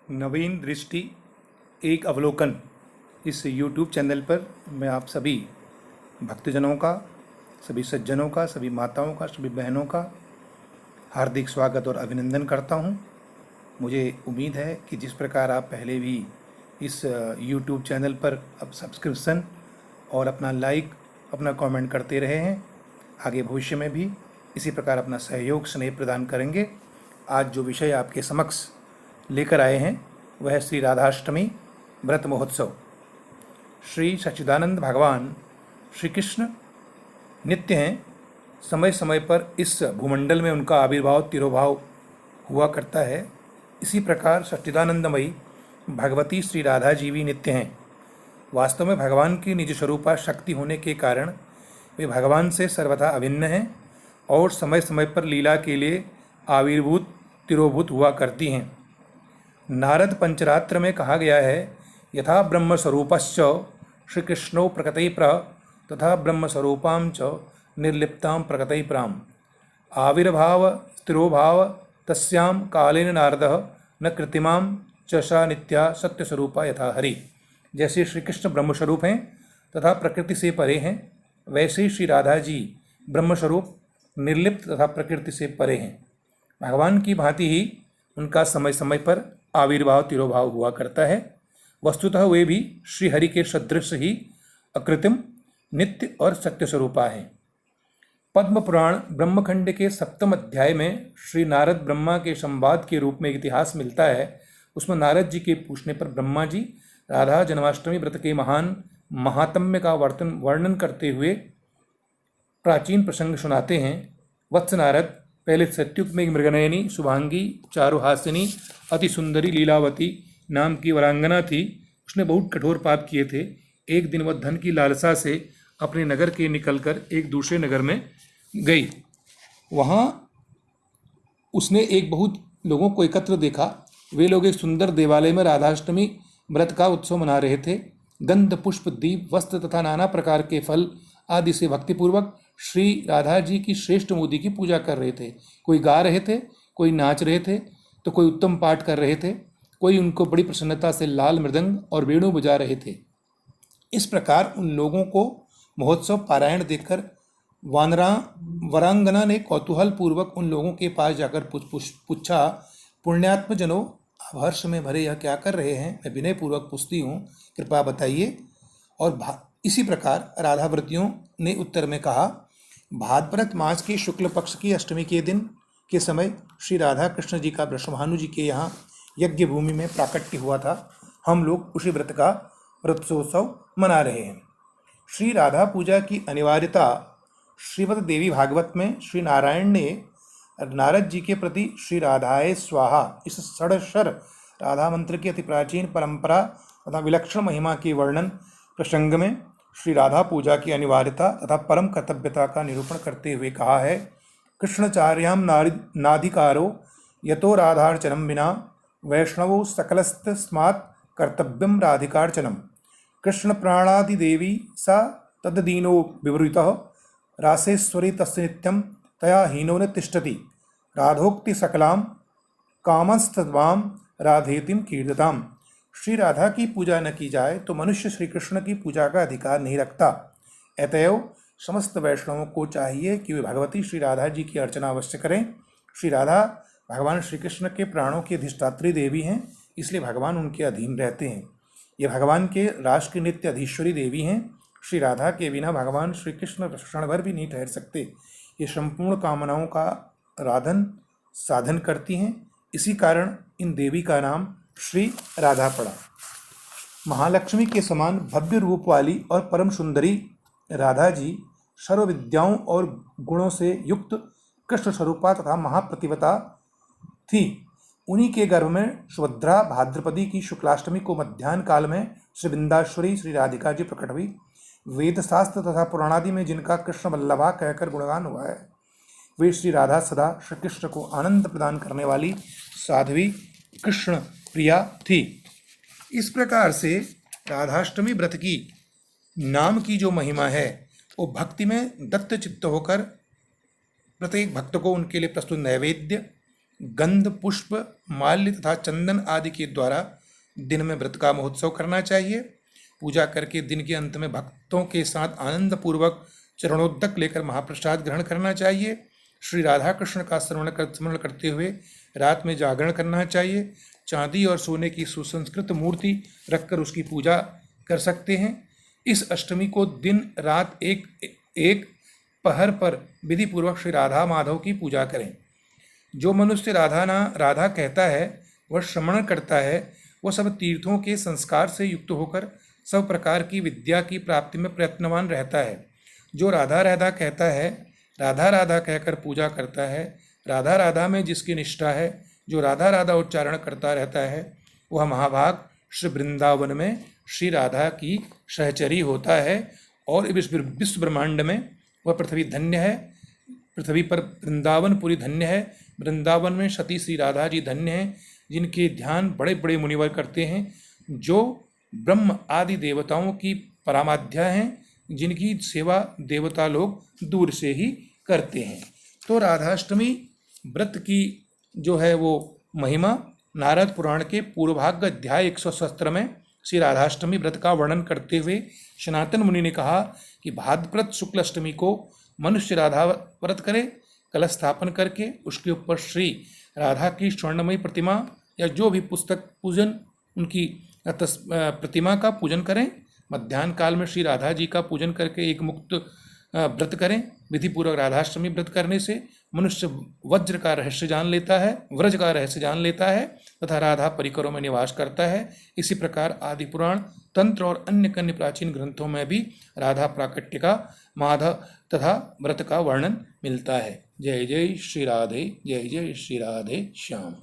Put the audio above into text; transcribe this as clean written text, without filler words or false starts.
नवीन दृष्टि एक अवलोकन इस YouTube चैनल पर मैं आप सभी भक्तजनों का, सभी सज्जनों का, सभी माताओं का, सभी बहनों का हार्दिक स्वागत और अभिनंदन करता हूं। मुझे उम्मीद है कि जिस प्रकार आप पहले भी इस YouTube चैनल पर अब सब्सक्रिप्शन और अपना लाइक, अपना कमेंट करते रहे हैं, आगे भविष्य में भी इसी प्रकार अपना सहयोग स्नेह प्रदान करेंगे। आज जो विषय आपके समक्ष लेकर आए हैं वह श्री राधाष्टमी व्रत महोत्सव। श्री सच्चिदानंद भगवान श्री कृष्ण नित्य हैं। समय समय पर इस भूमंडल में उनका आविर्भाव तिरोभाव हुआ करता है। इसी प्रकार सच्चिदानंदमयी भगवती श्री राधा जी भी नित्य हैं। वास्तव में भगवान की निज स्वरूपा शक्ति होने के कारण वे भगवान से सर्वथा अभिन्न हैं और समय समय पर लीला के लिए आविर्भूत तिरोभूत हुआ करती हैं। नारद पंचरात्र में कहा गया है, यथा ब्रह्म स्वरूपश्च श्री कृष्णो प्रकटै प्र तथा ब्रह्म स्वरूपां च निर्लिप्तां प्रकटै प्राम आविर्भाव स्थिरोभाव तस्यां कालेन नारदः न कृत्रिमां च सा नित्या सत्य स्वरूपा यथा हरि। जैसे श्री कृष्ण ब्रह्मस्वरूप हैं तथा प्रकृति से परे हैं, वैसे ही श्री राधा जी ब्रह्मस्वरूप निर्लिप्त तथा प्रकृति से परे हैं। भगवान की भांति ही उनका समय समय पर आविर्भाव तिरोभाव हुआ करता है। वस्तुतः वे भी श्रीहरि के सदृश ही अकृत्रिम, नित्य और सत्य स्वरूपा है। पद्म पुराण ब्रह्मखंड के 7वें अध्याय में श्री नारद ब्रह्मा के संवाद के रूप में इतिहास मिलता है। उसमें नारद जी के पूछने पर ब्रह्मा जी राधा जन्माष्टमी व्रत के महान महात्म्य का वर्णन करते हुए प्राचीन प्रसंग सुनाते हैं। वत्स नारद, पहले सत्युग में मृगनयनी शुभांगी चारुहासिनी अति सुंदरी लीलावती नाम की वरांगना थी। उसने बहुत कठोर पाप किए थे। एक दिन वह धन की लालसा से अपने नगर के निकलकर एक दूसरे नगर में गई। वहाँ उसने एक बहुत लोगों को एकत्र देखा। वे लोग एक सुंदर देवालय में राधाष्टमी व्रत का उत्सव मना रहे थे। गंध, पुष्प, दीप, वस्त्र तथा नाना प्रकार के फल आदि से भक्तिपूर्वक श्री राधा जी की श्रेष्ठ मूर्ति की पूजा कर रहे थे। कोई गा रहे थे, कोई नाच रहे थे, तो कोई उत्तम पाठ कर रहे थे, कोई उनको बड़ी प्रसन्नता से लाल मृदंग और वेणु बजा रहे थे। इस प्रकार उन लोगों को महोत्सव पारायण देखकर वरांगना ने कौतूहल पूर्वक उन लोगों के पास जाकर पूछा, पुण्यात्म जनों, आप हर्ष में भरे यह क्या कर रहे हैं? मैं विनय पूर्वक पूछती हूँ, कृपा बताइए। और इसी प्रकार राधाव्रतियों ने उत्तर में कहा, भाद्रपद मास के शुक्ल पक्ष की अष्टमी के दिन के समय श्री राधा कृष्ण जी का वृषभानु जी के यहाँ यज्ञ भूमि में प्राकट्य हुआ था। हम लोग उसी व्रत का व्रतोत्सव मना रहे हैं। श्री राधा पूजा की अनिवार्यता श्रीमद् देवी भागवत में श्री नारायण ने नारद जी के प्रति श्री राधाए स्वाहा इस षडक्षर राधा मंत्र की अति प्राचीन परंपरा तथा विलक्षण महिमा के वर्णन प्रसंग में श्री राधा पूजा की अनिवार्यता तथा परम कर्तव्यता का निरूपण करते हुए कहा है, कृष्णचार्याम नाधिकारो यतो राधार्चनम बिना वैष्णवो सकलस्तस्मात् कर्तव्यम राधिकार्चनम। कृष्ण प्राणादिदेवी सा तद्दीनो विवृतः रासेश्वरी तस्य नित्यं तया हीनो न तिष्ठति राधोक्ति सकलाम कामस्तद्वाम राधेतिम कीर्तताम। श्री राधा की पूजा न की जाए तो मनुष्य श्री कृष्ण की पूजा का अधिकार नहीं रखता। अतएव समस्त वैष्णवों को चाहिए कि वे भगवती श्री राधा जी की अर्चना अवश्य करें। श्री राधा भगवान श्री कृष्ण के प्राणों की अधिष्ठात्री देवी हैं, इसलिए भगवान उनके अधीन रहते हैं। ये भगवान के राष्ट्र की नित्य अधीश्वरी देवी हैं। श्री राधा के बिना भगवान श्री कृष्ण क्षण भर भी नहीं ठहर सकते। ये संपूर्ण कामनाओं का साधन करती हैं। इसी कारण इन देवी का नाम श्री राधा पड़ा। महालक्ष्मी के समान भव्य रूप वाली और परम सुंदरी राधा जी सर्व विद्याओं और गुणों से युक्त कृष्ण स्वरूपा तथा महाप्रतिभा थी। उन्हीं के गर्भ में सुभद्रा भाद्रपदी की शुक्लाष्टमी को मध्याह्न काल में श्री वृंदाश्वरी श्री राधिका जी प्रकट हुई। वेद शास्त्र तथा पुराणादि में जिनका कृष्ण वल्लभा कहकर गुणगान हुआ है, वे श्री राधा सदा श्री कृष्ण को आनंद प्रदान करने वाली साध्वी कृष्ण प्रिया थी। इस प्रकार से राधाष्टमी व्रत की नाम की जो महिमा है वो भक्ति में दत्त चित्त होकर प्रत्येक भक्त को उनके लिए प्रस्तुत नैवेद्य गंध, पुष्प, माल्य तथा चंदन आदि के द्वारा दिन में व्रत का महोत्सव करना चाहिए। पूजा करके दिन के अंत में भक्तों के साथ आनंद पूर्वक चरणोदक लेकर महाप्रसाद ग्रहण करना चाहिए। श्री राधा कृष्ण का स्मरण करते हुए रात में जागरण करना चाहिए। चांदी और सोने की सुसंस्कृत मूर्ति रखकर उसकी पूजा कर सकते हैं। इस अष्टमी को दिन रात एक पहर पर विधि पूर्वक श्री राधा माधव की पूजा करें। जो मनुष्य राधा कहता है, वह श्रवण करता है, वह सब तीर्थों के संस्कार से युक्त होकर सब प्रकार की विद्या की प्राप्ति में प्रयत्नवान रहता है। जो राधा राधा कहता है, राधा राधा कहकर पूजा करता है, राधा राधा में जिसकी निष्ठा है, जो राधा राधा उच्चारण करता रहता है, वह महाभाग श्री वृंदावन में श्री राधा की सहचरी होता है। और विश्व ब्रह्मांड में वह पृथ्वी धन्य है, पृथ्वी पर वृंदावन पूरी धन्य है। वृंदावन में सती श्री राधा जी धन्य हैं, जिनके ध्यान बड़े बड़े मुनिवर करते हैं, जो ब्रह्म आदि देवताओं की परामाध्या हैं, जिनकी सेवा देवता लोग दूर से ही करते हैं। तो राधाष्टमी व्रत की जो है वो महिमा नारद पुराण के पूर्वभाग अध्याय 117 में श्री राधाष्टमी व्रत का वर्णन करते हुए सनातन मुनि ने कहा कि भाद्रपद शुक्ल अष्टमी को मनुष्य राधा व्रत करे, कलश स्थापन करके उसके ऊपर श्री राधा की स्वर्णमयी प्रतिमा या जो भी पुस्तक पूजन उनकी प्रतिमा का पूजन करें। मध्याह्न काल में श्री राधा जी का पूजन करके एक मुक्त व्रत करें। विधि पूर्वक राधाष्टमी व्रत करने से मनुष्य वज्र का रहस्य जान लेता है, व्रज का रहस्य जान लेता है तथा राधा परिकरों में निवास करता है। इसी प्रकार आदि पुराण, तंत्र और अन्य कन्य प्राचीन ग्रंथों में भी राधा प्राकट्य का, माधव तथा व्रत का वर्णन मिलता है। जय जय श्री राधे, जय जय श्री राधे श्याम।